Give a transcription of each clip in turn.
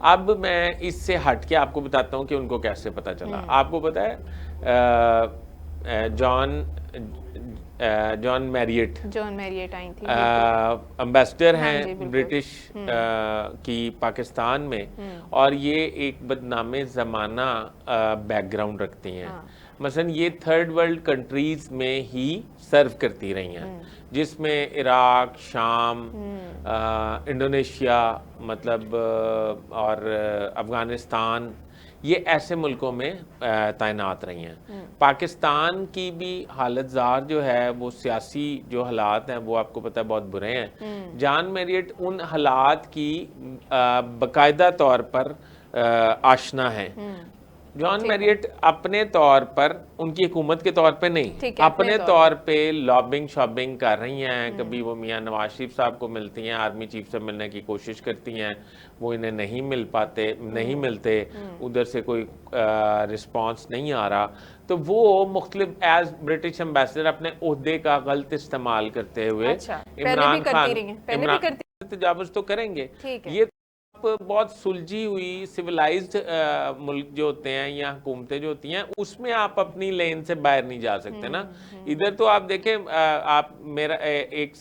اب میں اس سے ہٹ کے آپ کو بتاتا ہوں کہ ان کو کیسے پتا چلا. آپ کو پتا ہے جان میریٹ آئی تھی, امبیسڈر ہیں برٹش کی پاکستان میں, اور یہ ایک بدنام زمانہ بیک گراؤنڈ رکھتی ہیں. مثلا یہ تھرڈ ورلڈ کنٹریز میں ہی سرو کرتی رہی ہیں, جس میں عراق, شام, انڈونیشیا مطلب اور افغانستان, یہ ایسے ملکوں میں تعینات رہی ہیں. پاکستان کی بھی حالت زار جو ہے وہ سیاسی جو حالات ہیں وہ آپ کو پتہ ہے بہت برے ہیں. جان میریٹ ان حالات کی باقاعدہ طور پر آشنا ہے. جان میریٹ اپنے طور پر, ان کی حکومت کے طور پہ نہیں, اپنے طور پہ لابنگ شابنگ کر رہی ہیں. کبھی وہ میاں نواز شریف صاحب کو ملتی ہیں, آرمی چیف سے ملنے کی کوشش کرتی ہیں, وہ انہیں نہیں ملتے, ادھر سے کوئی رسپانس نہیں آ رہا. تو وہ مختلف ایز برٹش امبیسڈر اپنے عہدے کا غلط استعمال کرتے ہوئے عمران خان تجاوز تو کریں گے. یہ بہت سلجھی ہوئی سویلائزڈ ملک جو ہوتے ہیں یا حکومتیں جو ہوتی ہیں, اس میں آپ اپنی لین سے باہر نہیں جا سکتے نا. ادھر تو آپ دیکھیں, آپ میرا ایک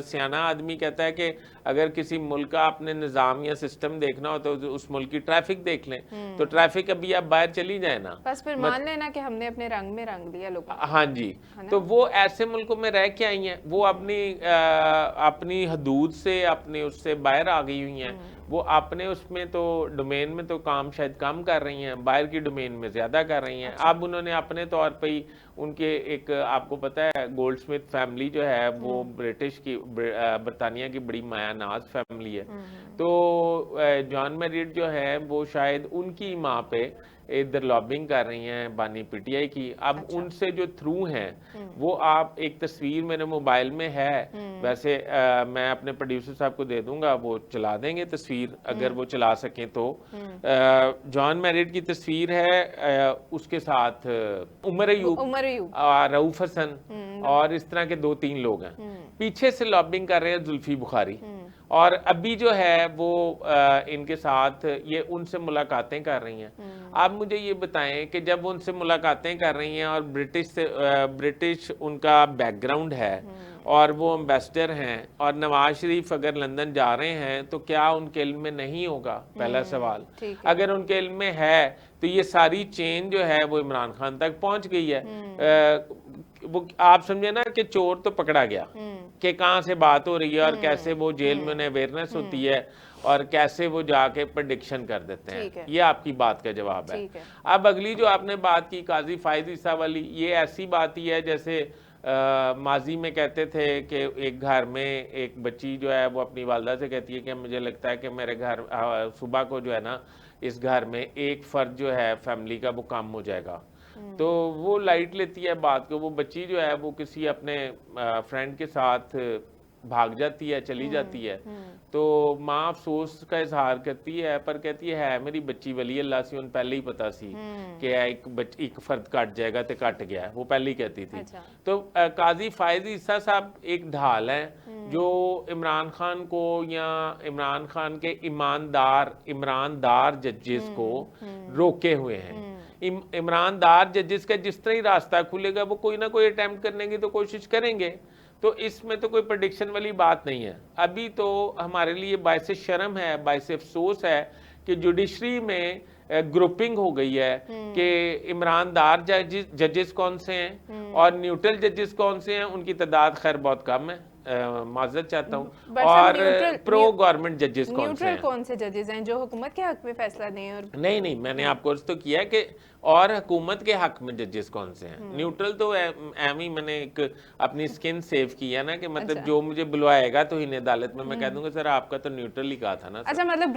سیانہ آدمی کہتا ہے کہ اگر کسی ملک کا اپنے نظام یا سسٹم دیکھنا ہو تو اس ملک کی ٹریفک دیکھ لیں. تو ٹریفک ابھی آپ باہر چلی جائیں نا, بس پھر مان لینا کہ ہم نے اپنے رنگ میں رنگ لیا لوگوں. ہاں جی, تو وہ ایسے ملکوں میں رہ کے آئی ہیں, وہ اپنی حدود سے اپنے اس سے باہر آ گئی ہوئی ہیں. وہ اپنے اس میں تو ڈومین میں تو کام شاید کم کر رہی ہیں, باہر کی ڈومین میں زیادہ کر رہی ہیں. اب انہوں نے اپنے طور پہ ہی ان کے ایک, آپ کو پتہ ہے گولڈ سمتھ فیملی جو ہے وہ برٹش کی, برطانیہ کی بڑی مایہ ناز فیملی ہے. تو جان میریٹ جو ہے وہ شاید ان کی ماں پہ ادھر لابنگ کر رہی ہیں بانی پی ٹی آئی کی. اب ان سے جو تھرو ہیں وہ, آپ ایک تصویر میرے موبائل میں ہے, ویسے میں اپنے پروڈیوسر صاحب کو دے دوں گا, وہ چلا دیں گے تصویر اگر وہ چلا سکیں تو. جان میریٹ کی تصویر ہے, اس کے ساتھ عمر ایوب, رؤوف حسن اور اس طرح کے 2-3 لوگ ہیں. پیچھے سے لابنگ کر رہے ہیں زلفی بخاری, اور ابھی جو ہے وہ ان کے ساتھ یہ ان سے ملاقاتیں کر رہی ہیں. آپ مجھے یہ بتائیں کہ جب ان سے ملاقاتیں کر رہی ہیں اور برٹش ان کا بیک گراؤنڈ ہے اور وہ امبیسڈر ہیں, اور نواز شریف اگر لندن جا رہے ہیں تو کیا ان کے علم میں نہیں ہوگا؟ پہلا سوال. اگر ان کے علم میں ہے تو یہ ساری چین جو ہے وہ عمران خان تک پہنچ گئی ہے. وہ آپ سمجھے نا کہ چور تو پکڑا گیا, کہ کہاں سے بات ہو رہی ہے اور کیسے وہ جیل میں انہیں اویئرنیس ہوتی ہے اور کیسے وہ جا کے پریڈکشن کر دیتے ہیں. یہ آپ کی بات کا جواب ہے. اب اگلی جو آپ نے بات کی قاضی فائز عیسیٰ والی, یہ ایسی بات ہی ہے جیسے ماضی میں کہتے تھے کہ ایک گھر میں ایک بچی جو ہے وہ اپنی والدہ سے کہتی ہے کہ مجھے لگتا ہے کہ میرے گھر صبح کو جو ہے نا اس گھر میں ایک فرد جو ہے فیملی کا وہ کم ہو جائے گا. تو وہ لائٹ لیتی ہے بات کو, وہ بچی جو ہے وہ کسی اپنے فرینڈ کے ساتھ بھاگ جاتی ہے, چلی جاتی ہے. تو ماں افسوس کا اظہار کرتی ہے, پر کہتی ہے میری بچی ولی اللہ سی, ان پہلے ہی پتا سی کہ ایک فرد کٹ جائے گا تو کٹ گیا ہے, وہ پہلے ہی کہتی تھی. تو قاضی فائز عیسیٰ صاحب ایک ڈھال ہیں جو عمران خان کو یا عمران خان کے ایماندار ججز کو روکے ہوئے ہیں. ایماندار ججز کا جس طرح ہی راستہ کھلے گا وہ کوئی نہ کوئی اٹیمپٹ کرنے کی تو کوشش کریں گے. تو اس میں تو کوئی پریڈکشن والی بات نہیں ہے. ابھی تو ہمارے لیے باعث شرم ہے, باعث افسوس ہے کہ جوڈیشری میں گروپنگ ہو گئی ہے کہ عمراندار ججز کون سے ہیں اور نیوٹرل ججز کون سے ہیں. ان کی تعداد خیر بہت کم ہے, معذرت چاہتا ہوں. اور پرو گورنمنٹ ججز کون سے ہیں؟ نیوٹرل کون سے ججز ہیں جو حکومت کے حق میں فیصلہ دیں؟ اور نہیں, میں نے آپ کو عرض تو کیا کہ اور حکومت کے حق میں ججز کون سے ہیں. نیوٹرل تو ایمی میں نے ایک اپنی سکن سیو کی ہے نا, کہ مطلب جو مجھے بلوائے گا تو ہی عدالت میں کہہ دوں گا سر آپ کا تو نیوٹرل ہی کہا تھا نا. اچھا, مطلب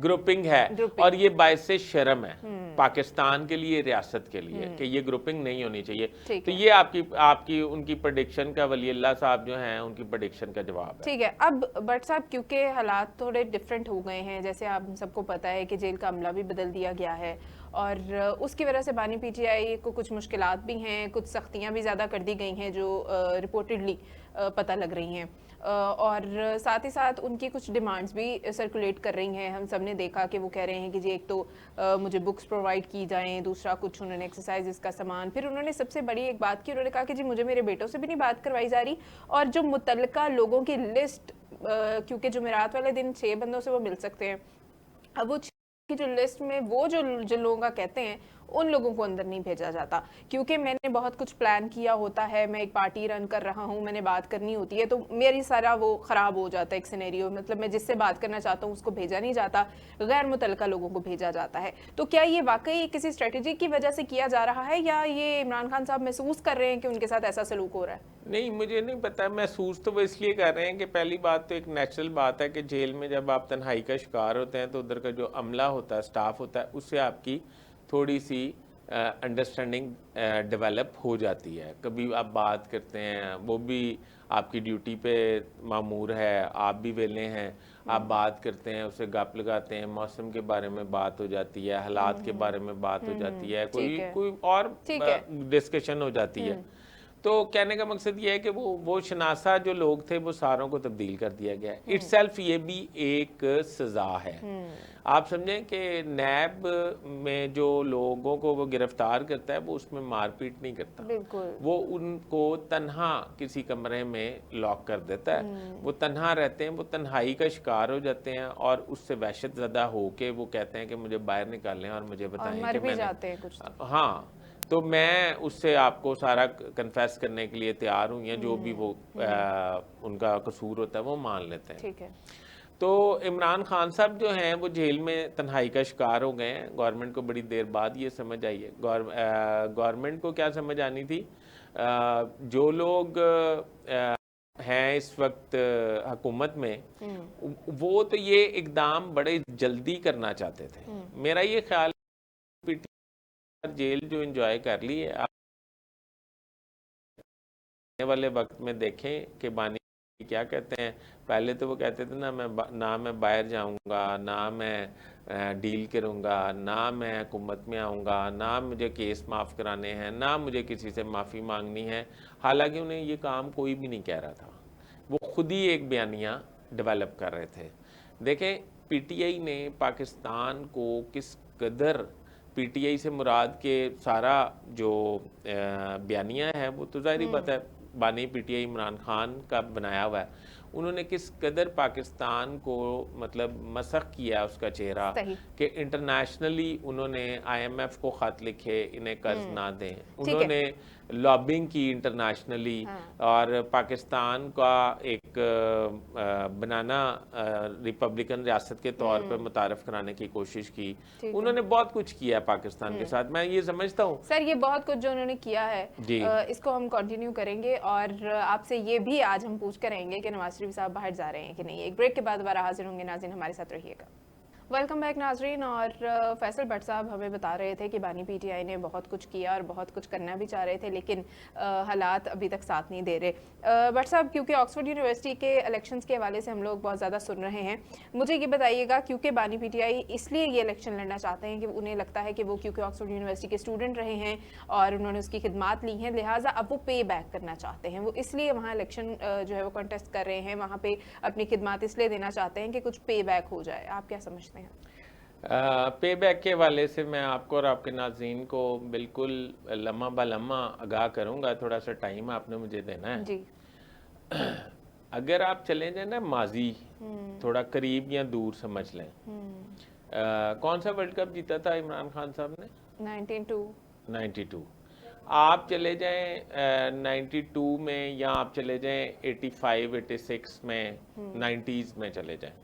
گروپنگ ہے, اور یہ باعث شرم ہے پاکستان کے لیے, ریاست کے لیے, کہ یہ گروپنگ نہیں ہونی چاہیے. تو یہ آپ کی ان کی پریڈکشن کا ولی اللہ صاحب جو ہیں ان کی پریڈکشن کا جواب ہے. ٹھیک ہے. اب بٹ صاحب کیونکہ حالات تھوڑے ڈفرینٹ ہو گئے ہیں, جیسے آپ سب کو پتا ہے کہ جیل کا عملہ بھی بدل دیا گیا ہے, اور اس کی وجہ سے بانی پی ٹی آئی کو کچھ مشکلات بھی ہیں, کچھ سختیاں بھی زیادہ کر دی گئی ہیں جو رپورٹڈلی پتہ لگ رہی ہیں. اور ساتھ ہی ساتھ ان کی کچھ ڈیمانڈز بھی سرکولیٹ کر رہی ہیں. ہم سب نے دیکھا کہ وہ کہہ رہے ہیں کہ جی ایک تو مجھے بکس پرووائڈ کی جائیں, دوسرا کچھ انہوں نے ایکسرسائزز کا سامان, پھر انہوں نے سب سے بڑی ایک بات کی, انہوں نے کہا کہ جی مجھے میرے بیٹوں سے بھی نہیں بات کروائی جا رہی, اور جو متعلقہ لوگوں کی لسٹ, کیونکہ جمعرات والے دن 6 بندوں سے وہ مل سکتے ہیں, اب وہ کی جو لسٹ میں وہ جو لوگوں کا کہتے ہیں ان لوگوں کو اندر نہیں بھیجا جاتا, کیونکہ میں نے بہت کچھ پلان کیا ہوتا ہے, میں ایک پارٹی رن کر رہا ہوں, میں نے بات کرنی ہوتی ہے, تو میری سارا وہ خراب ہو جاتا ہے ایک سینیریو, مطلب میں جس سے بات کرنا چاہتا ہوں اس کو بھیجا نہیں جاتا, غیر متعلقہ لوگوں کو بھیجا جاتا ہے. تو کیا یہ واقعی کسی اسٹریٹجی کی وجہ سے کیا جا رہا ہے, یا یہ عمران خان صاحب محسوس کر رہے ہیں کہ ان کے ساتھ ایسا سلوک ہو رہا ہے؟ نہیں, مجھے نہیں پتا, محسوس تو وہ اس لیے کر رہے ہیں کہ پہلی بات تو ایک نیچرل بات ہے کہ جیل میں جب آپ تنہائی کا شکار ہوتے ہیں تو ادھر کا جو عملہ ہوتا ہے, سٹاف ہوتا ہے, اس سے آپ کی تھوڑی سی انڈرسٹینڈنگ ڈیولپ ہو جاتی ہے. کبھی آپ بات کرتے ہیں, وہ بھی آپ کی ڈیوٹی پہ مامور ہے, آپ بھی ویلے ہیں, آپ بات کرتے ہیں, اسے گپ لگاتے ہیں, موسم کے بارے میں بات ہو جاتی ہے, حالات کے بارے میں بات ہو جاتی ہے, کوئی اور ڈسکشن ہو جاتی ہے. تو کہنے کا مقصد یہ ہے کہ وہ شناسہ جو لوگ تھے وہ ساروں کو تبدیل کر دیا گیا ہے. اٹ سیلف یہ بھی ایک سزا ہے. آپ سمجھیں کہ نیب میں جو لوگوں کو وہ گرفتار کرتا ہے وہ اس میں مار پیٹ نہیں کرتا, وہ ان کو تنہا کسی کمرے میں لاک کر دیتا ہے, وہ تنہا رہتے ہیں, وہ تنہائی کا شکار ہو جاتے ہیں, اور اس سے وحشت زدہ ہو کے وہ کہتے ہیں کہ مجھے باہر نکالیں اور مجھے بتائیں کہ میں نے, ہاں تو میں اس سے آپ کو سارا کنفیس کرنے کے لیے تیار ہوں, یا جو بھی وہ ان کا قصور ہوتا ہے وہ مان لیتے ہیں. ٹھیک ہے. تو عمران خان صاحب جو ہیں وہ جیل میں تنہائی کا شکار ہو گئے ہیں. گورنمنٹ کو بڑی دیر بعد یہ سمجھ آئی ہے. گورنمنٹ کو کیا سمجھ آنی تھی, جو لوگ ہیں اس وقت حکومت میں, وہ تو یہ اقدام بڑے جلدی کرنا چاہتے تھے. میرا یہ خیال جیل جو انجوائے کر لی ہے, آنے والے وقت میں دیکھیں کہ بانی کیا کہتے ہیں. پہلے تو وہ کہتے تھے نہ میں باہر جاؤں گا, نہ میں ڈیل کروں گا, نہ میں حکومت میں آؤں گا, نہ مجھے کیس معاف کرانے ہیں, نہ مجھے کسی سے معافی مانگنی ہے. حالانکہ انہیں یہ کام کوئی بھی نہیں کہہ رہا تھا, وہ خود ہی ایک بیانیہ ڈیولپ کر رہے تھے. دیکھیں پی ٹی آئی نے پاکستان کو کس قدر, پی ٹی آئی سے مراد کے سارا جو بیانیہ ہے وہ تو ظاہری بات ہے بانی P T I Imran Khan کا بنایا ہوا ہے, انہوں نے کس قدر پاکستان کو مطلب مسخ کیا اس کا چہرہ, کہ انٹرنیشنلی انہوں نے آئی ایم ایف کو خط لکھے انہیں قرض نہ دیں, انہوں نے لابنگ کی انٹرنیشنلی, اور پاکستان کا ایک بنانا ریپبلکن ریاست کے طور پر متعارف کرانے کی کوشش کی. انہوں نے بہت کچھ کیا ہے پاکستان کے ساتھ, میں یہ سمجھتا ہوں. سر یہ بہت کچھ جو انہوں نے کیا ہے اس کو ہم کنٹینیو کریں گے, اور آپ سے یہ بھی آج ہم پوچھ کر رہیں گے کہ نواز شریف صاحب باہر جا رہے ہیں کہ نہیں. ایک بریک کے بعد دوبارہ حاضر ہوں گے. ناظرین ہمارے ساتھ رہیے گا. ویلکم بیک ناظرین. اور فیصل بٹ صاحب ہمیں بتا رہے تھے کہ بانی پی ٹی آئی نے بہت کچھ کیا اور بہت کچھ کرنا بھی چاہ رہے تھے, لیکن حالات ابھی تک ساتھ نہیں دے رہے. بٹ صاحب کیونکہ آکسفورڈ یونیورسٹی کے الیکشنز کے حوالے سے ہم لوگ بہت زیادہ سن رہے ہیں, مجھے یہ بتائیے گا, کیونکہ بانی پی ٹی آئی اس لیے یہ الیکشن لڑنا چاہتے ہیں کہ انہیں لگتا ہے کہ وہ کیونکہ آکسفورڈ یونیورسٹی کے اسٹوڈنٹ رہے ہیں اور انہوں نے اس کی خدمات لی ہیں, لہٰذا اب وہ پے بیک کرنا چاہتے ہیں. وہ اس لیے وہاں الیکشن جو ہے وہ کنٹیسٹ کر رہے ہیں, وہاں پہ اپنی خدمات اس لیے دینا چاہتے ہیں کہ کچھ پے بیک ہو جائے. آپ کیا سمجھتے ہیں؟ پے بیک کے حوالے سے میں آپ کو اور آپ کے ناظرین کو بالکل لمحہ بہ لمحہ آگاہ کروں گا. تھوڑا سا ٹائم آپ نے مجھے دینا ہے. جی. اگر آپ چلیں جائیں نا ماضی, تھوڑا قریب یا دور سمجھ لیں, کون سا ورلڈ کپ جیتا تھا عمران خان صاحب نے؟ 92. آپ چلے جائیں 92 میں, یا آپ چلے جائیں 85 86 میں, 90s میں چلے جائیں.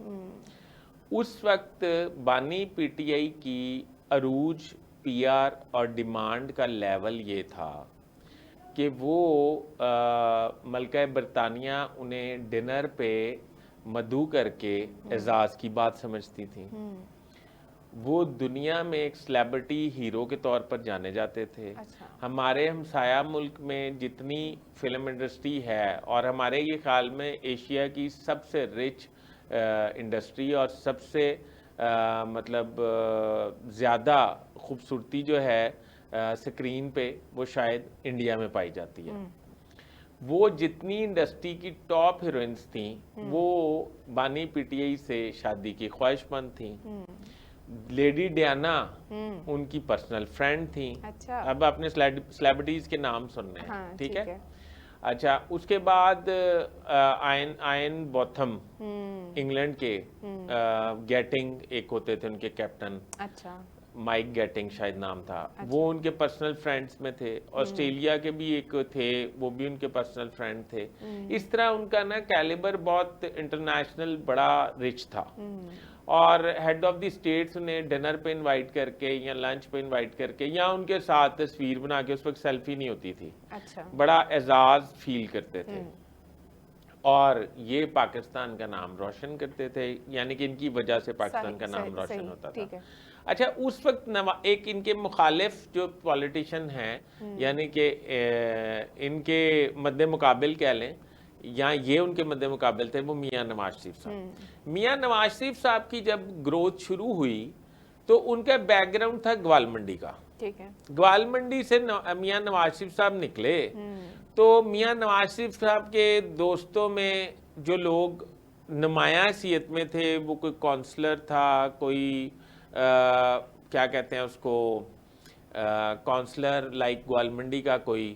اس وقت بانی پی ٹی آئی کی عروج پی آر اور ڈیمانڈ کا لیول یہ تھا کہ وہ ملکہ برطانیہ انہیں ڈنر پہ مدعو کر کے اعزاز کی بات سمجھتی تھی. وہ دنیا میں ایک سیلیبریٹی ہیرو کے طور پر جانے جاتے تھے. ہمارے ہمسایہ ملک میں جتنی فلم انڈسٹری ہے, اور ہمارے یہ خیال میں ایشیا کی سب سے رچ انڈسٹری اور سب سے مطلب زیادہ خوبصورتی جو ہے سکرین پہ, وہ شاید انڈیا میں پائی جاتی ہے. وہ جتنی انڈسٹری کی ٹاپ ہیروئنس تھیں وہ بانی پی ٹی آئی سے شادی کی خواہش مند تھیں. لیڈی ڈیانا ان کی پرسنل فرینڈ تھیں. اچھا اب آپ نے سیلیبریٹیز کے نام سننے ہیں, ہاں ٹھیک ہے. اچھا, اس کے بعد آئن بوتھم انگلینڈ کے گیٹنگ ایک ہوتے تھے ان کے کیپٹن, اچھا مائک گیٹنگ شاید نام تھا, وہ ان کے پرسنل فرینڈز میں تھے. آسٹریلیا کے بھی ایک تھے, وہ بھی ان کے پرسنل فرینڈ تھے. اس طرح ان کا نا کیلیبر بہت انٹرنیشنل بڑا رچ تھا. اور ہیڈ آف دی اسٹیٹس انہیں ڈنر پہ انوائٹ کر کے یا لنچ پہ انوائٹ کر کے یا ان کے ساتھ تصویر بنا کے, اس وقت سیلفی نہیں ہوتی تھی, بڑا اعزاز فیل کرتے تھے اور یہ پاکستان کا نام روشن کرتے تھے, یعنی کہ ان کی وجہ سے پاکستان کا نام روشن ہوتا تھا. اچھا, اس وقت ایک ان کے مخالف جو پولیٹیشین ہیں, یعنی کہ ان کے مد مقابل کہہ لیں یا یہ ان کے مد مقابل تھے, وہ میاں نواز شریف صاحب. میاں نواز شریف صاحب کی جب گروتھ شروع ہوئی تو ان کا بیک گراؤنڈ تھا گوال منڈی کا. گوال منڈی سے میاں نواز شریف صاحب نکلے تو میاں نواز شریف صاحب کے دوستوں میں جو لوگ نمایاں حیثیت میں تھے, وہ کوئی کونسلر تھا, کوئی کیا کہتے ہیں اس کو, کونسلر لائک گوال منڈی کا کوئی,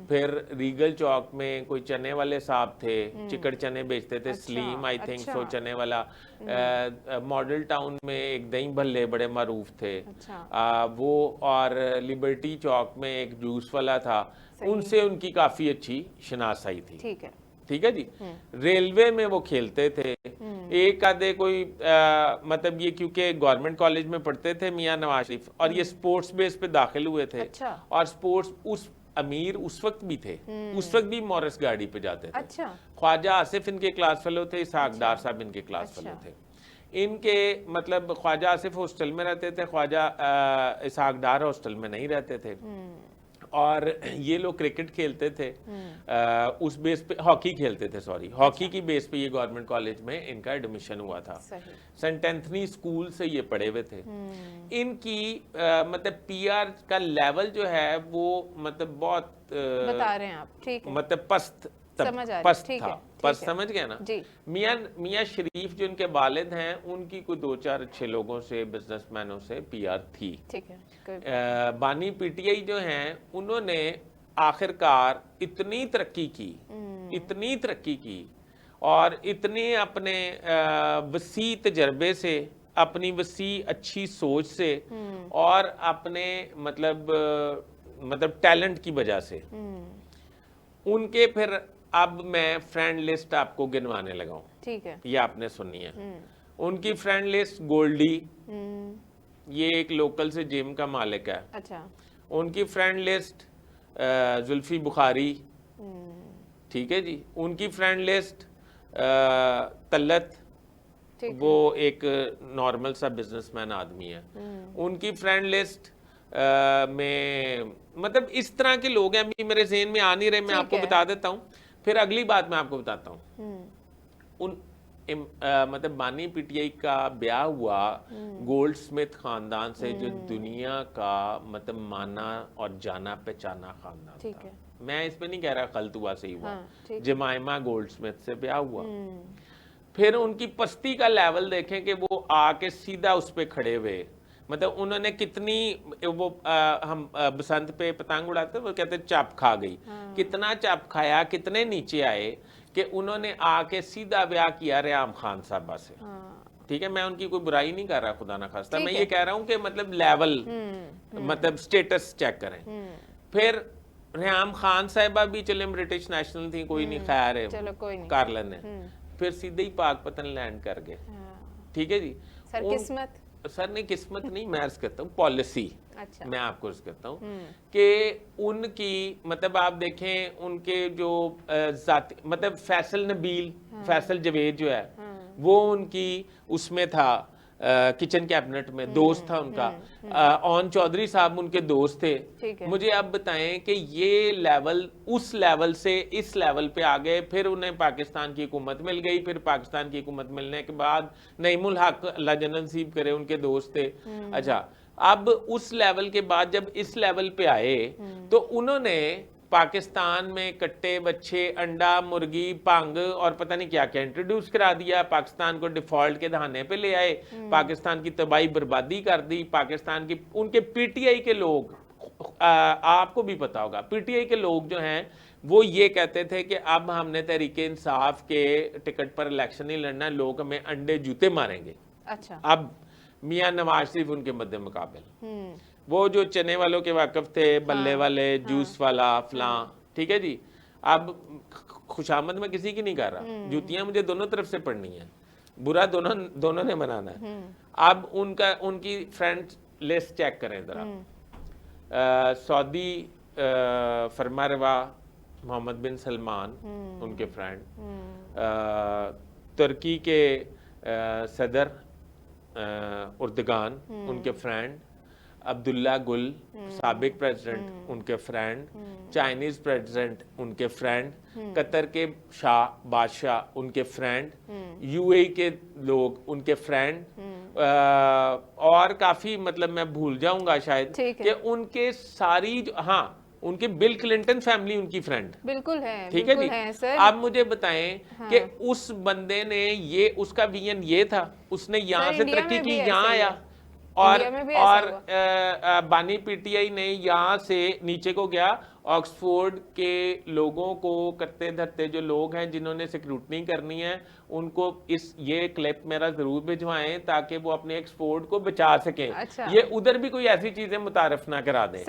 پھر ریگل چوک میں کوئی چنے والے صاحب تھے, چکڑ چنے بیچتے تھے, سلیم آئی تھنک سو چنے والا. ماڈل ٹاؤن میں ایک دہی بھلے بڑے معروف تھے وہ, اور لبرٹی چوک میں ایک جوس والا تھا, ان سے ان کی کافی اچھی شناسائی تھی. ٹھیک ہے جی. ریلوے میں وہ کھیلتے تھے, ایک آدھے کوئی مطلب یہ کیونکہ گورنمنٹ کالج میں پڑھتے تھے میاں نواز شریف, اور یہ سپورٹس بیس پہ داخل ہوئے تھے, اور سپورٹس اس امیر اس وقت بھی تھے, اس وقت بھی مورس گاڑی پہ جاتے تھے. خواجہ آصف ان کے کلاس فیلو تھے, اسحاق ڈار صاحب ان کے کلاس فیلو تھے. ان کے مطلب خواجہ آصف ہاسٹل میں رہتے تھے, خواجہ اسحاق ڈار ہاسٹل میں نہیں رہتے تھے. اور یہ لوگ کرکٹ کھیلتے تھے, اس بیس پہ ہاکی کھیلتے تھے, ہاکی کی بیس پہ یہ گورنمنٹ کالج میں ان کا ایڈمیشن ہوا تھا. سینٹ اینتھنی اسکول سے یہ پڑھے ہوئے تھے. ان کی مطلب پی آر کا لیول جو ہے وہ مطلب بہت بتا رہے ہیں آپ, مطلب پست تھا. پس سمجھ گئے نا. میاں شریف جو ان کے والد ہیں, ان کی کوئی 2-4 اچھے لوگوں سے, بزنس مینوں سے پی آر تھی. بانی پی ٹی آئی جو ہیں, انہوں نے آخرکار اتنی ترقی کی اور اتنے اپنے وسیع تجربے سے, اپنی وسیع اچھی سوچ سے, اور اپنے مطلب ٹیلنٹ کی وجہ سے, ان کے پھر اب میں فرینڈ لسٹ آپ کو گنوانے لگا ہوں. ٹھیک ہے, یہ آپ نے سنی ہے. ان کی فرینڈ لسٹ گولڈی, یہ ایک لوکل سے جم کا مالک ہے. ان کی فرینڈ لسٹ زلفی بخاری, ٹھیک ہے جی. ان کی فرینڈ لسٹ طلت, وہ ایک نارمل سا بزنس مین آدمی ہے. ان کی فرینڈ لسٹ میں مطلب اس طرح کے لوگ ہیں, ابھی میرے ذہن میں آ نہیں رہے, میں آپ کو بتا دیتا ہوں. پھر اگلی بات میں آپ کو بتاتا ہوں. مطلب بانی پی ٹی آئی کا بیاہ ہوا گولڈ سمتھ خاندان سے, جو دنیا کا مطلب مانا اور جانا پہچانا خاندان تھا. میں اس پہ نہیں کہہ رہا خلط ہوا سے ہی ہوا, جمائمہ گولڈ سمتھ سے بیاہ ہوا. پھر ان کی پستی کا لیول دیکھیں کہ وہ آ کے سیدھا اس پہ کھڑے ہوئے, مطلب انہوں نے کتنی, وہ ہم بسنت پہ پتنگ اڑاتے وہ کہتے چپ کھا گئی, کتنا چپ کھایا, کتنے نیچے آئے کہ انہوں نے آ کے سیدھا بیاہ کیا ریحام خان صاحبہ سے. ٹھیک ہے, میں ان کی کوئی برائی نہیں کر رہا خدا نہ خواستہ, میں یہ کہہ رہا ہوں کہ مطلب لیول, مطلب سٹیٹس چیک کریں. پھر ریحام خان صاحبہ بھی چلیں برٹش نیشنل تھی, کوئی نہیں, خیر ہے کر لینے. پھر سیدھے ہی پاک پتن لینڈ کر گئے. ٹھیک ہے جی. سر نے قسمت نہیں, میں عرض کرتا ہوں پالیسی, میں آپ کو عرض کرتا ہوں کہ ان کی مطلب آپ دیکھیں ان کے جو ذاتی مطلب فیصل نبیل, فیصل جوید جو ہے, وہ ان کی اس میں تھا کچن کیبنٹ میں, دوست تھا ان کا. اون چودھری صاحب ان کے دوست تھے. مجھے اب بتائیں کہ یہ لیول اس لیول سے اس لیول پہ آ گئے. پھر انہیں پاکستان کی حکومت مل گئی. پھر پاکستان کی حکومت ملنے کے بعد نعیم الحق اللہ جنت نصیب کرے, ان کے دوست تھے. اچھا, اب اس لیول کے بعد جب اس لیول پہ آئے تو انہوں نے پاکستان میں کٹے بچے انڈا مرغی پنگ اور پتہ نہیں کیا کیا انٹروڈیوس کرا دیا, پاکستان کو ڈیفالٹ کے دہانے پہ لے آئے, پاکستان کی تباہی بربادی کر دی. پاکستان کی ان کے پی ٹی آئی کے لوگ, آپ کو بھی پتا ہوگا پی ٹی آئی کے لوگ جو ہیں وہ یہ کہتے تھے کہ اب ہم نے تحریک انصاف کے ٹکٹ پر الیکشن نہیں لڑنا, لوگ ہمیں انڈے جوتے ماریں گے. اچھا, اب میاں نواز شریف ان کے مد مقابل, وہ جو چنے والوں کے واقف تھے, بلے والے, جوس والا فلاں, ٹھیک ہے جی. اب خوشامد میں کسی کی نہیں کر رہا, جوتیاں مجھے دونوں طرف سے پڑنی ہیں, برا دونوں نے منانا ہے. اب ان کی فرینڈ لسٹ چیک کریں ذرا. سعودی فرمانروا محمد بن سلمان ان کے فرینڈ, ترکی کے صدر اردگان ان کے فرینڈ, عبداللہ گل سابق پریزیڈنٹ ان کے فرینڈ, چائنیز پریزیڈنٹ ان کے فرینڈ, قطر کے شاہ بادشاہ ان کے فرینڈ, یو اے کے لوگ ان کے فرینڈ, اور کافی مطلب میں بھول جاؤں گا شاید کہ ان کے ساری ہاں ان کے بل کلنٹن فیملی ان کی فرینڈ بالکل ہے. ٹھیک ہے جی. آپ مجھے بتائیں کہ اس بندے نے یہ اس کا ویژن یہ تھا, اس نے یہاں سے ترقی کی, یہاں آیا, اور بانی پی ٹی آئی نے یہاں سے نیچے کو گیا, آکسفورڈ کے لوگوں کو کرتے دھرتے جو لوگ ہیں جنہوں نے سیکروٹنی کرنی ہے ان کو یہ کلپ میرا ضرور بھجوائیں تاکہ وہ اپنے ایکسپورٹ کو بچا سکیں. یہ ادھر بھی کوئی ایسی چیزیں متعارف نہ کرا دیں.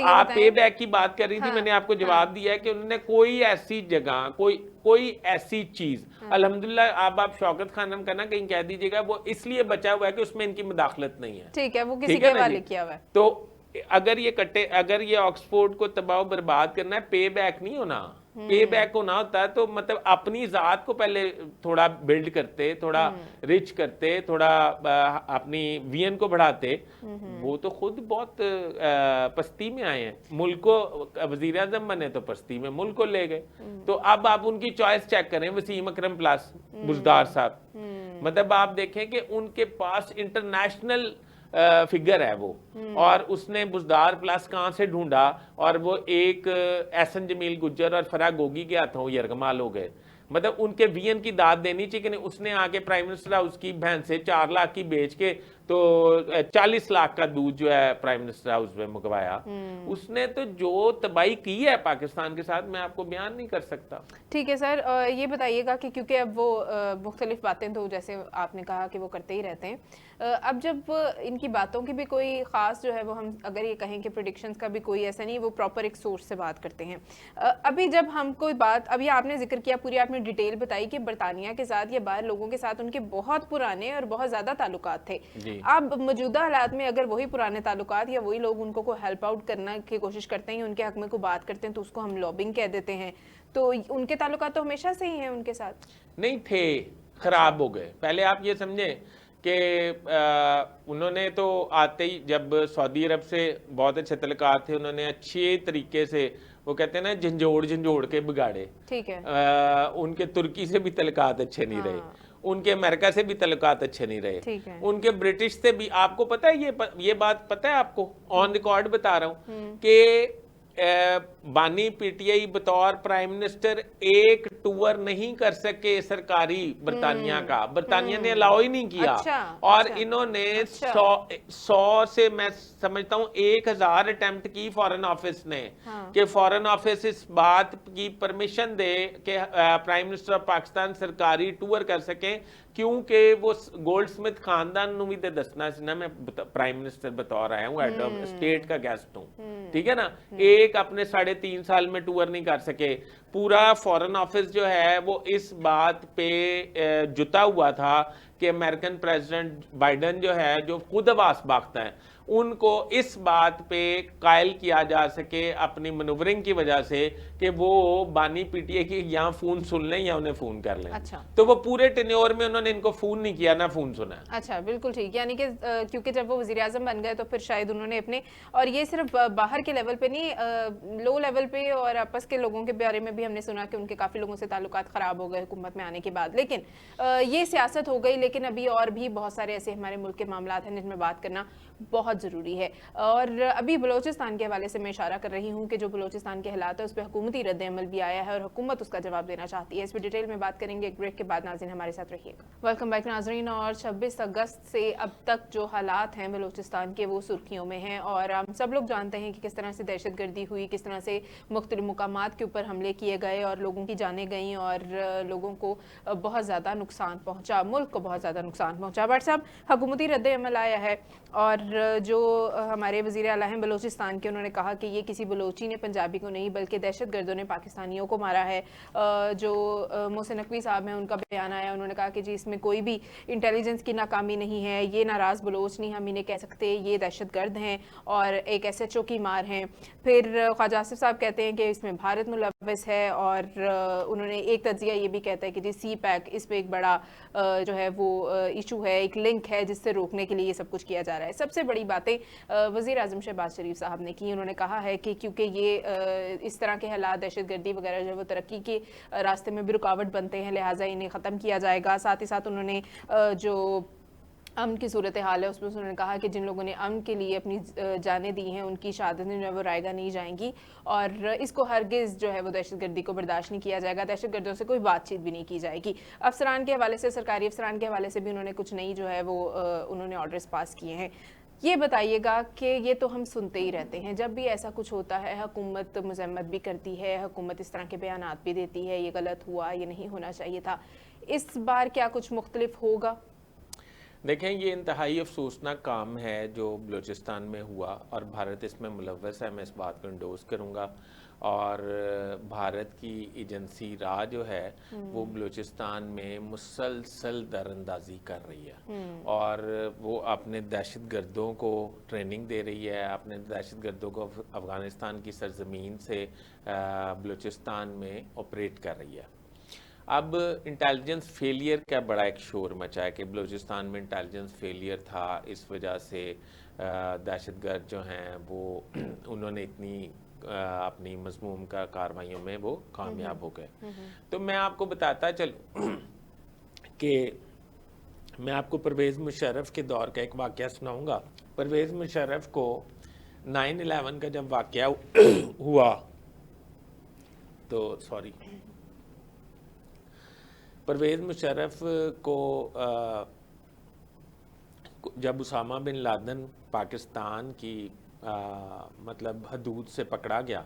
آپ پے بیک کی بات کر رہی تھی, میں نے آپ کو جواب دیا ہے کہ انہوں نے کوئی ایسی جگہ کوئی ایسی چیز, الحمدللہ آپ شوکت خانم کا نا کہیں کہہ دیجیے گا وہ اس لیے بچا ہوا ہے کہ اس میں ان کی مداخلت نہیں ہے. ٹھیک ہے, وہ کسی کے حوالے کیا ہوا ہے. تو اگر یہ آکسفورڈ کو تباہ و برباد کرنا ہے, پے بیک نہیں ہونا. پے بیک ہونا ہوتا تو مطلب اپنی ذات کو پہلے تھوڑا بلڈ کرتے, تھوڑا رچ کرتے, تھوڑا اپنی وین کو بڑھاتے. وہ تو خود بہت پستی میں آئے ہیں, ملک کو وزیر اعظم بنے تو پستی میں ملک کو لے گئے. تو اب آپ ان کی چوائس چیک کریں, وسیم اکرم پلس بزدار صاحب, مطلب آپ دیکھیں کہ ان کے پاس انٹرنیشنل فگر ہے وہ, اور اس نے بزدار پلس کہاں سے ڈھونڈا, اور وہ ایک احسن جمیل گجر اور فرا گوگی کے ہاتھوں یرغمال ہو گئے. مطلب ان کے وین کی داد دینی چاہیے کہ اس نے آگے پرائم منسٹر ہاؤس کی بہن سے 4 لاکھ کی بیچ کے تو 40 لاکھ کا دودھ جو ہے پرائم منسٹر ہاؤس میں منگوایا. اس نے تو جو تباہی کی ہے پاکستان کے ساتھ میں آپ کو بیان نہیں کر سکتا. ٹھیک ہے سر, یہ بتائیے گا کہ کیونکہ اب وہ مختلف باتیں تو جیسے آپ نے کہا کہ وہ کرتے ہی رہتے ہیں, اب جب ان کی باتوں کی بھی کوئی خاص جو ہے وہ ہم اگر یہ کہیں کہ پریڈکشنز کا بھی کوئی ایسا نہیں, وہ پراپر ایک سورس سے بات کرتے ہیں. ابھی جب ہم کوئی بات, ابھی آپ نے ذکر کیا, پوری آپ نے ڈیٹیل بتائی کہ برطانیہ کے ساتھ یا باہر لوگوں کے ساتھ ان کے بہت پرانے اور بہت زیادہ تعلقات تھے. اب موجودہ حالات میں اگر وہی پرانے تعلقات یا وہی لوگ ان کو ہیلپ آؤٹ کرنا کی کوشش کرتے ہیں, ان کے حق میں کوئی بات کرتے ہیں تو اس کو ہم لابنگ کہہ دیتے ہیں. تو ان کے تعلقات تو ہمیشہ سے ہی ہیں ان کے ساتھ نہیں تھے, خراب ہو گئے. پہلے آپ یہ سمجھیں کہ انہوں نے تو آتے ہی جب سعودی عرب سے بہت اچھے تعلقات تھے, انہوں نے اچھے طریقے سے وہ کہتے ہیں نا جھنجھوڑ کے بگاڑے. ٹھیک ہے, ان کے ترکی سے بھی تعلقات اچھے نہیں رہے, ان کے امریکہ سے بھی تعلقات اچھے نہیں رہے, ان کے برٹش سے بھی. آپ کو پتہ ہے یہ بات پتہ ہے آپ کو, آن ریکارڈ بتا رہا ہوں کہ بانی پی ٹی آئی بطور پرائم منسٹر ایک ٹور نہیں کر سکے سرکاری برطانیہ کا. برطانیہ نے الاؤ ہی نہیں کیا, اور انہوں نے 100 سے میں سمجھتا ہوں 1000 اٹیمپٹ کی فورن آفس نے کہ فورن آفس اس بات کی پرمیشن دے کہ پرائم منسٹر آف پاکستان سرکاری ٹور کر سکیں, کیونکہ وہ گولڈ سمتھ خاندان نو بھی تے دسنا سی نا میں پرائم منسٹر بطور آیا ہوں, ہیڈ آف اسٹیٹ کا گیسٹ ہوں. ٹھیک ہے نا, ایک اپنے 3.5 سال میں ٹور نہیں کر سکے. پورا فورن آفس جو ہے وہ اس بات پہ جتا ہوا تھا کہ امریکن پریزیڈنٹ بائیڈن جو ہے, جو خود عباس باختہ ہیں, ان کو اس بات پہ قائل کیا جا سکے اپنی منورنگ کی وجہ سے کہ وہ بانی پی ٹی آئی کی یہاں فون سن لیں یا انہیں فون کر لیں. تو وہ پورے ٹینیور میں انہوں نے ان کو فون نہیں کیا, نہ فون سنا. اچھا, بالکل ٹھیک. یعنی کہ کیونکہ جب وہ وزیر اعظم بن گئے تو پھر شاید انہوں نے اپنے, اور یہ صرف باہر کے لیول پہ نہیں, لو لیول پہ اور آپس کے لوگوں کے بارے میں بھی ہم نے سنا کہ ان کے کافی لوگوں سے تعلقات خراب ہو گئے حکومت میں آنے کے بعد. لیکن یہ سیاست ہو گئی, لیکن ابھی اور بھی بہت سارے ایسے ہمارے ملک کے معاملات ہیں جن میں بات کرنا بہت ضروری ہے. اور ابھی بلوچستان کے حوالے سے میں اشارہ کر رہی ہوں کہ جو بلوچستان کے حالات ہے اس پہ حکومتی رد عمل بھی آیا ہے اور حکومت اس کا جواب دینا چاہتی ہے. اس پہ ڈیٹیل میں بات کریں گے ایک بریک کے بعد. ناظرین ہمارے ساتھ رہیے گا. ویلکم بیک ناظرین. اور 26 اگست سے اب تک جو حالات ہیں بلوچستان کے وہ سرخیوں میں ہیں اور ہم سب لوگ جانتے ہیں کہ کس طرح سے دہشت گردی ہوئی, کس طرح سے مختلف مقامات کے اوپر حملے کیے گئے اور لوگوں کی جانیں گئیں اور لوگوں کو بہت زیادہ نقصان پہنچا, ملک کو بہت زیادہ نقصان پہنچا. بٹ صاحب حکومتی رد عمل آیا ہے اور جو ہمارے وزیر اعلیٰ ہیں بلوچستان کے, انہوں نے کہا کہ یہ کسی بلوچی نے پنجابی کو نہیں بلکہ دہشت گردوں نے پاکستانیوں کو مارا ہے. جو محسن نقوی صاحب ہیں ان کا بیان آیا, انہوں نے کہا کہ جی اس میں کوئی بھی انٹیلیجنس کی ناکامی نہیں ہے, یہ ناراض بلوچ نہیں ہم انہیں کہہ سکتے, یہ دہشت گرد ہیں اور ایک ایس ایچ او کی مار ہیں. پھر خواجہ آصف صاحب کہتے ہیں کہ اس میں بھارت ملوث ہے اور انہوں نے ایک تجزیہ یہ بھی کہتا ہے کہ جی سی پیک اس پہ ایک بڑا جو ہے وہ ایشو ہے, ایک لنک ہے جس سے روکنے کے لیے یہ سب کچھ کیا جا رہا ہے. سب سے بڑی باتیں وزیر اعظم شہباز شریف صاحب نے کی. انہوں نے کہا ہے کہ کیونکہ یہ اس طرح کے حالات دہشت گردی وغیرہ جو ہے وہ ترقی کے راستے میں بھی رکاوٹ بنتے ہیں, لہٰذا انہیں ختم کیا جائے گا. ساتھ ہی ساتھ انہوں نے جو امن کی صورتحال ہے اس میں انہوں نے کہا کہ جن لوگوں نے امن کے لیے اپنی جانیں دی ہیں ان کی شہادتیں جو ہے وہ رائیگاں نہیں جائیں گی اور اس کو ہرگز جو ہے وہ دہشت گردی کو برداشت نہیں کیا جائے گا, دہشت گردوں سے کوئی بات چیت بھی نہیں کی جائے گی. افسران کے حوالے سے, سرکاری افسران کے حوالے سے بھی انہوں نے کچھ نئی جو ہے وہ انہوں نے آرڈرز پاس کیے ہیں. یہ بتائیے گا کہ یہ تو ہم سنتے ہی رہتے ہیں, جب بھی ایسا کچھ ہوتا ہے حکومت مذمت بھی کرتی ہے, حکومت اس طرح کے بیانات بھی دیتی ہے, یہ غلط ہوا, یہ نہیں ہونا چاہیے تھا. اس بار کیا کچھ مختلف ہوگا؟ دیکھیں یہ انتہائی افسوسناک کام ہے جو بلوچستان میں ہوا اور بھارت اس میں ملوث ہے, میں اس بات کو انڈوز کروں گا. اور بھارت کی ایجنسی را جو ہے وہ بلوچستان میں مسلسل در اندازی کر رہی ہے اور وہ اپنے دہشت گردوں کو ٹریننگ دے رہی ہے, اپنے دہشت گردوں کو افغانستان کی سرزمین سے بلوچستان میں آپریٹ کر رہی ہے. اب انٹیلیجنس فیلئر کا بڑا ایک شور مچا ہے کہ بلوچستان میں انٹیلیجنس فیلئر تھا, اس وجہ سے دہشت گرد جو ہیں وہ انہوں نے اتنی اپنی مضموم کا کارروائیوں میں وہ کامیاب ہو گئے. تو میں آپ کو بتاتا چلوں کہ میں آپ کو پرویز مشرف کے دور کا ایک واقعہ سناؤں گا. پرویز مشرف کو 9/11 کا جب واقعہ ہوا تو پرویز مشرف کو جب اسامہ بن لادن پاکستان کی مطلب حدود سے پکڑا گیا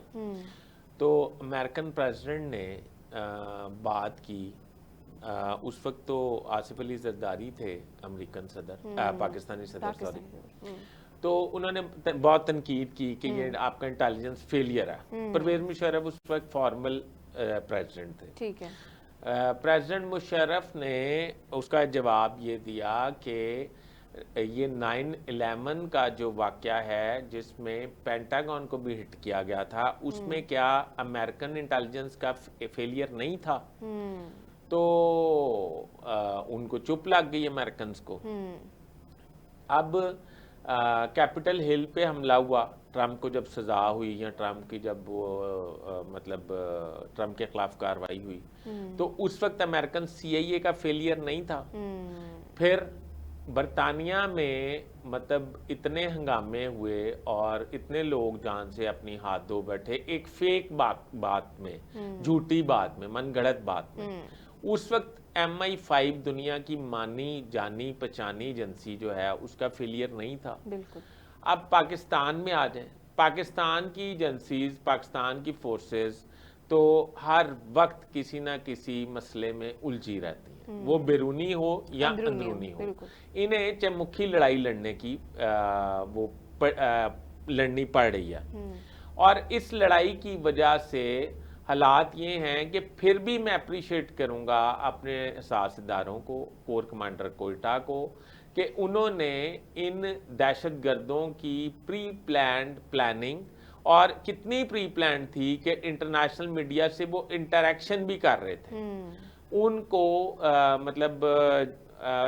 تو امریکن پریزیڈنٹ نے بات کی. اس وقت تو آصف علی زرداری تھے امریکن صدر, پاکستانی صدر تو انہوں نے بہت تنقید کی کہ یہ آپ کا انٹیلیجنس فیلئر ہے. پرویز مشرف اس وقت فارمل پریزیڈنٹ تھے. ٹھیک ہے. پریزیڈنٹ مشرف نے اس کا جواب یہ دیا کہ یہ 9/11 کا جو واقعہ ہے جس میں پینٹاگون کو بھی ہٹ کیا گیا تھا, اس میں کیا امریکن انٹیلیجنس کا فیلئر نہیں تھا؟ تو ان کو چپ لگ گئی امریکنز کو. اب کیپٹل ہل پہ حملہ ہوا ٹرمپ کو جب سزا ہوئی یا ٹرمپ کی جب وہ مطلب ٹرمپ کے خلاف کارروائی ہوئی تو اس وقت امریکن CIA کا فیلئر نہیں تھا. پھر برطانیہ میں مطلب اتنے ہنگامے ہوئے اور اتنے لوگ جان سے اپنی ہاتھ دھو بیٹھے ایک فیک بات میں, جھوٹی بات میں, من گڑت بات میں. اس وقت MI5 دنیا کی مانی جانی پہچانی ایجنسی جو ہے اس کا فیلئر نہیں تھا. بالکل. اب پاکستان میں آ جائیں, پاکستان کی ایجنسیز, پاکستان کی فورسز تو ہر وقت کسی نہ کسی مسئلے میں الجھی رہتی ہیں, وہ بیرونی ہو یا اندرونی ہو. انہیں چمکھی لڑائی لڑنے کی وہ لڑنی پڑ رہی ہے اور اس لڑائی کی وجہ سے حالات یہ ہیں کہ پھر بھی میں اپریشیٹ کروں گا اپنے ساز اداروں کو, کور کمانڈر کوئٹہ کو, کہ انہوں نے ان دہشت گردوں کی پری پلانڈ پلاننگ, اور کتنی پری پلانڈ تھی کہ انٹرنیشنل میڈیا سے وہ انٹریکشن بھی کر رہے تھے, ان کو مطلب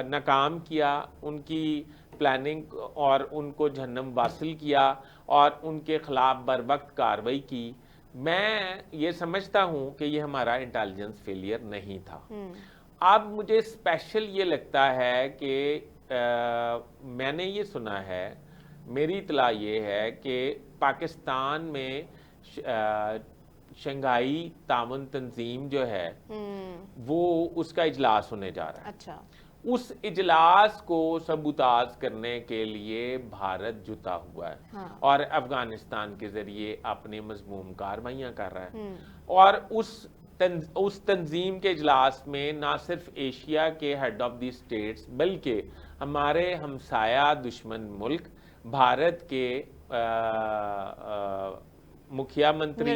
ناکام کیا, ان کی پلاننگ اور ان کو جہنم واصل کیا اور ان کے خلاف بر وقت کارروائی کی. میں یہ سمجھتا ہوں کہ یہ ہمارا انٹیلیجنس فیلئر نہیں تھا. اب مجھے اسپیشل یہ لگتا ہے کہ میں نے یہ سنا ہے میری اطلاع یہ ہے کہ پاکستان میں شنگھائی تعاون تنظیم جو ہے وہ اس کا اجلاس ہونے جا رہا ہے. اچھا. اس اجلاس کو سبوتاژ کرنے کے لیے بھارت جتا ہوا ہے اور افغانستان کے ذریعے اپنے مذموم کارروائیاں کر رہا ہے. اور اس تنظیم کے اجلاس میں نہ صرف ایشیا کے ہیڈ آف دی اسٹیٹس بلکہ ہمارے ہمسایہ دشمن ملک بھارت کے مکھیا منتری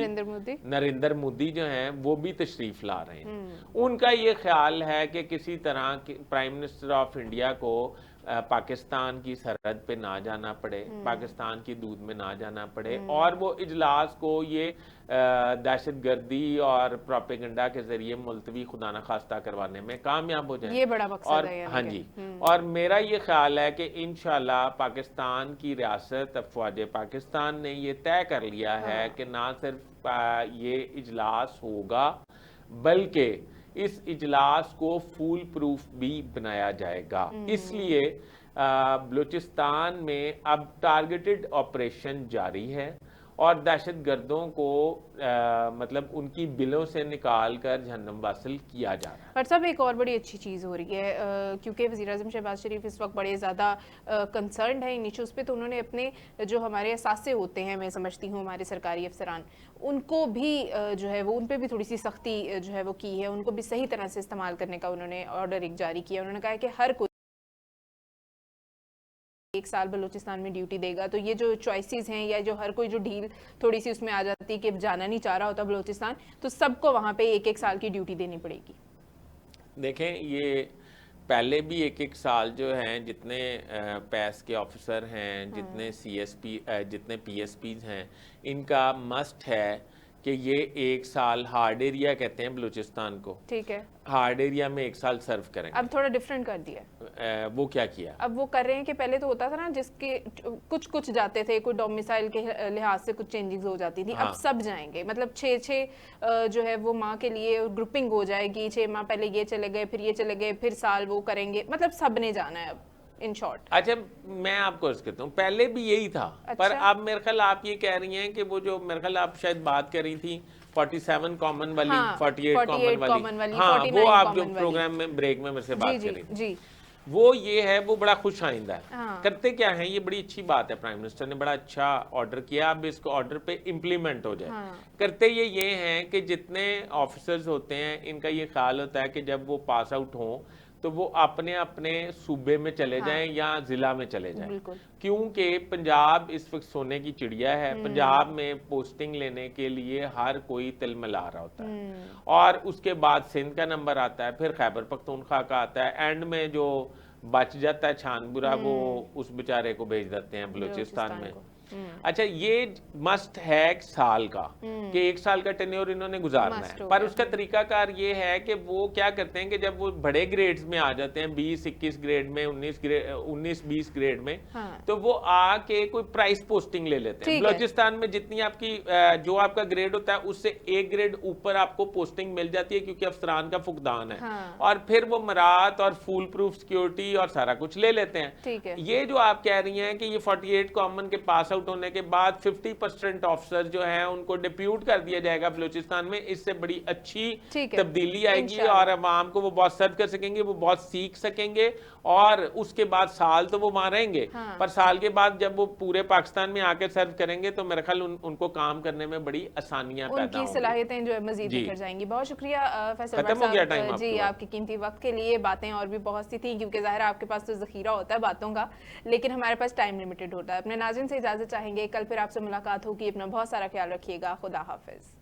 نریندر مودی جو ہیں وہ بھی تشریف لا رہے ہیں. ان کا یہ خیال ہے کہ کسی طرح پرائم منسٹر آف انڈیا کو پاکستان کی سرحد پہ نہ جانا پڑے, پاکستان کی دودھ میں نہ جانا پڑے, اور وہ اجلاس کو یہ دہشت گردی اور پروپیگنڈا کے ذریعے ملتوی خدا نخواستہ کروانے میں کامیاب ہو جائیں. یہ بڑا مقصد ہے. ہاں جی, اور میرا یہ خیال ہے کہ انشاءاللہ پاکستان کی ریاست افواج پاکستان نے یہ طے کر لیا ہے کہ نہ صرف یہ اجلاس ہوگا بلکہ اس اجلاس کو فول پروف بھی بنایا جائے گا. اس لیے بلوچستان میں اب ٹارگیٹڈ آپریشن جاری ہے اور دہشت گردوں کو مطلب ان کی بلوں سے نکال کر جہنم واصل کیا جا رہا ہے. پر صاحب ایک اور بڑی اچھی چیز ہو رہی ہے کیونکہ وزیر اعظم شہباز شریف اس وقت بڑے زیادہ کنسرنڈ ہیں ان ایشوز پہ, تو انہوں نے اپنے جو ہمارے اثاثے ہوتے ہیں, میں سمجھتی ہوں ہمارے سرکاری افسران, ان کو بھی جو ہے وہ ان پہ بھی تھوڑی سی سختی جو ہے وہ کی ہے, ان کو بھی صحیح طرح سے استعمال کرنے کا انہوں نے آرڈر ایک جاری کیا. انہوں نے کہا کہ ہر کوئی 1 سال بلوچستان میں ڈیوٹی دے گا, تو یہ جو چوائسیز ہیں یا جو ہر کوئی جو ڈھیل تھوڑی سی اس میں آ جاتی کہ جانا نہیں چاہ رہا ہوتا بلوچستان, تو سب کو وہاں پہ 1 سال کی ڈیوٹی دینی پڑے گی. دیکھیں یہ پہلے بھی 1 سال جو ہیں جتنے پیس کے آفیسر ہیں, جتنے جتنے پی ایس پیز ہیں, ان کا مسٹ ہے کہ یہ 1 سال ہارڈ ایریا کہتے ہیں بلوچستان کو, ٹھیک ہے, ہارڈ ایریا میں 1 سال سرو کریں. اب تھوڑا ڈیفرنٹ کر دیا. وہ کیا کیا؟ اب وہ کر رہے ہیں کہ پہلے تو ہوتا تھا نا جس کے کچھ جاتے تھے, کوئی ڈومیسائل کے لحاظ سے کچھ چینجنگز ہو جاتی تھی, اب سب جائیں گے. مطلب 6 جو ہے وہ ماہ کے لیے گروپنگ ہو جائے گی, 6 ماہ پہلے یہ چلے گئے, پھر یہ چلے گئے, پھر سال وہ کریں گے, مطلب سب نے جانا ہے اب ان شارٹ. اچھا میں آپ کو عرض کرتا ہوں پہلے بھی یہی تھا, پر اب میرے خیال آپ یہ کہہ رہی ہیں کہ وہ جو میرے خیال آپ شاید بات کر رہی تھی 47 کامن والی, 48 کامن والی, ہاں وہ آپ جو پروگرام میں بریک میں میرے سے بات کر رہی تھی, وہ یہ ہے وہ بڑا خوش آئندہ ہے. کرتے کیا ہیں, یہ بڑی اچھی بات ہے, پرائم منسٹر نے بڑا اچھا آرڈر کیا, اب اس کو آرڈر پہ امپلیمنٹ ہو جائے. کرتے یہ ہیں کہ جتنے آفیسرز ہوتے ہیں ان کا یہ خیال ہوتا ہے کہ جب وہ پاس آؤٹ ہوں تو وہ اپنے اپنے صوبے میں چلے جائیں یا ضلع میں چلے جائیں, کیونکہ پنجاب اس وقت سونے کی چڑیا ہے. پنجاب میں پوسٹنگ لینے کے لیے ہر کوئی تلملا رہا ہوتا ہے, اور اس کے بعد سندھ کا نمبر آتا ہے, پھر خیبر پختونخوا کا آتا ہے, اینڈ میں جو بچ جاتا ہے چھانپورہ وہ اس بیچارے کو بھیج دیتے ہیں بلوچستان میں. اچھا یہ مسٹ ہے 1 سال کا کہ 1 سال کا ٹینیور انہوں نے گزارنا ہے, پر اس کا طریقہ کار یہ ہے کہ وہ کیا کرتے ہیں کہ جب وہ بڑے گریڈز میں آ جاتے ہیں 20-21 گریڈ میں, 19-20 گریڈ میں, تو وہ آ کے کوئی پرائز پوسٹنگ لے لیتے ہیں. بلوچستان میں جتنی آپ کی جو آپ کا گریڈ ہوتا ہے اس سے 1 گریڈ اوپر آپ کو پوسٹنگ مل جاتی ہے کیونکہ افسران کا فقدان ہے, اور پھر وہ مرات اور فول پروف سیکیورٹی اور سارا کچھ لے لیتے ہیں. یہ جو آپ کہہ رہی ہیں کہ یہ 48 کامن کے پاس آؤٹ ہونے کے بعد 50% آفیسر جو ہیں ان کو ڈیپیوٹ کر دیا جائے گا بلوچستان میں, اس سے بڑی اچھی تبدیلی آئے گی اور عوام کو وہ بہت سرو کر سکیں گے, وہ بہت سیکھ سکیں گے, اور اس کے بعد سال تو وہ وہاں رہیں گے, پر سال کے بعد جب وہ پورے پاکستان میں آ کے سرو کریں گے تو میرے خیال ان کو کام کرنے میں بڑی آسانیاں پیدا ہوں گی, ان کی صلاحیتیں جو ہے مزید بڑھ جائیں گی. بہت شکریہ فیصل صاحب جی آپ کی قیمتی وقت کے لیے. باتیں اور بھی بہت سی تھیں کیونکہ ظاہر آپ کے پاس تو ذخیرہ ہوتا ہے باتوں کا, لیکن ہمارے پاس ٹائم لمیٹڈ ہوتا ہے. اپنے ناظرین سے اجازت چاہیں گے, کل پھر آپ سے ملاقات ہوگی. اپنا بہت سارا خیال رکھیے گا. خدا حافظ.